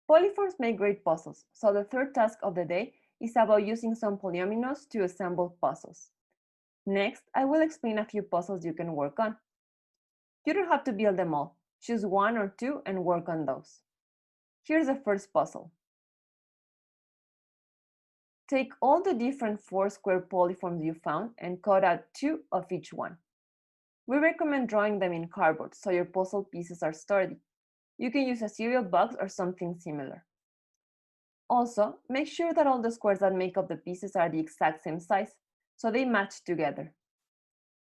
Polyforms make great puzzles, so the third task of the day is about using some polyominoes to assemble puzzles. Next, I will explain a few puzzles you can work on. You don't have to build them all. Choose one or two and work on those. Here's the first puzzle. Take all the different 4-square polyforms you found and cut out 2 of each one. We recommend drawing them in cardboard so your puzzle pieces are sturdy. You can use a cereal box or something similar. Also, make sure that all the squares that make up the pieces are the exact same size, so they match together.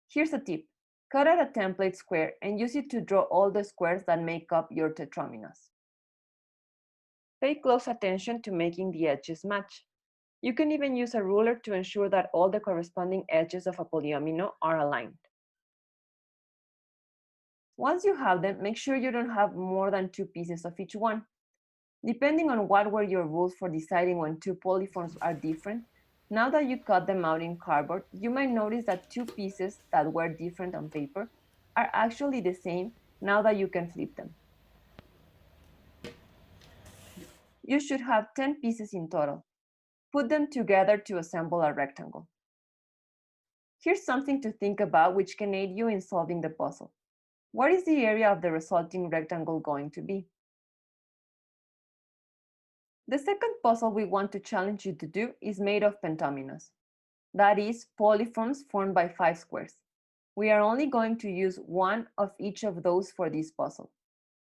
Here's a tip. Cut out a template square and use it to draw all the squares that make up your tetrominoes. Pay close attention to making the edges match. You can even use a ruler to ensure that all the corresponding edges of a polyomino are aligned. Once you have them, make sure you don't have more than 2 pieces of each one. Depending on what were your rules for deciding when 2 polyforms are different, now that you cut them out in cardboard, you might notice that 2 pieces that were different on paper are actually the same now that you can flip them. You should have 10 pieces in total. Put them together to assemble a rectangle. Here's something to think about which can aid you in solving the puzzle. What is the area of the resulting rectangle going to be? The second puzzle we want to challenge you to do is made of pentominoes. That is, polyforms formed by 5 squares. We are only going to use one of each of those for this puzzle.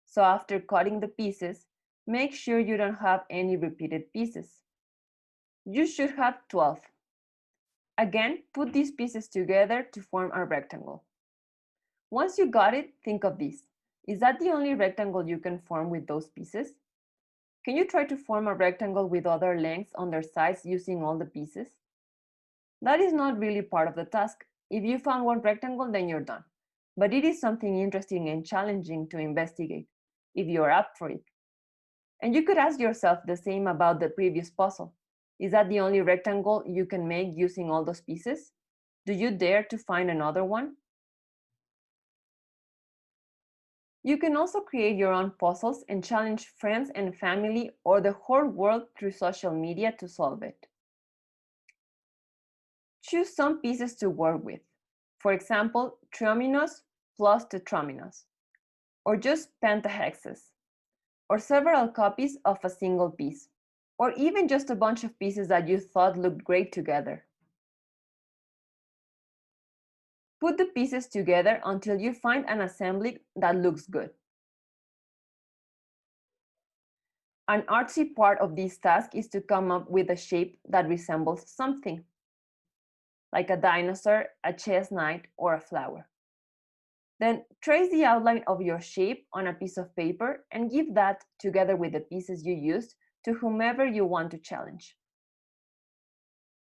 So after cutting the pieces, make sure you don't have any repeated pieces. You should have 12. Again, put these pieces together to form a rectangle. Once you got it, think of this. Is that the only rectangle you can form with those pieces? Can you try to form a rectangle with other lengths on their sides using all the pieces? That is not really part of the task. If you found one rectangle, then you're done. But it is something interesting and challenging to investigate, if you're up for it. And you could ask yourself the same about the previous puzzle. Is that the only rectangle you can make using all those pieces? Do you dare to find another one? You can also create your own puzzles and challenge friends and family or the whole world through social media to solve it. Choose some pieces to work with. For example, triominoes plus tetrominoes, or just pentahexes, or several copies of a single piece, or even just a bunch of pieces that you thought looked great together. Put the pieces together until you find an assembly that looks good. An artsy part of this task is to come up with a shape that resembles something, like a dinosaur, a chess knight, or a flower. Then trace the outline of your shape on a piece of paper and give that, together with the pieces you used, to whomever you want to challenge.